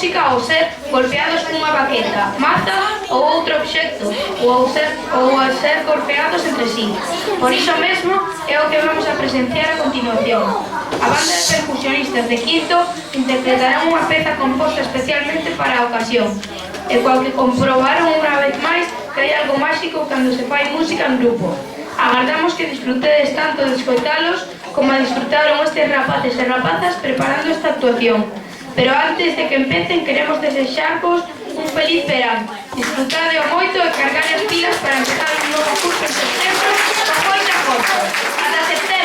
música ao ser golpeados cunha baqueta, maza ou outro obxecto, ou a ser golpeados entre sí. Por iso mesmo é o que vamos a presenciar a continuación. A banda de percusionistas de Quinto interpretarán unha peza composta especialmente para a ocasión, e cual que comprobaron unha vez máis que hai algo máxico cando se fai música en grupo. Agardamos que disfrutedes tanto de escoitalos como a disfrutaron estes rapaces e rapazas preparando esta actuación. Pero antes de que empecen queremos desexarvos un feliz verán. Disfrutade o moito e cargar as pilas para empezar un novo curso en setembro con moita forza. Ata setembro!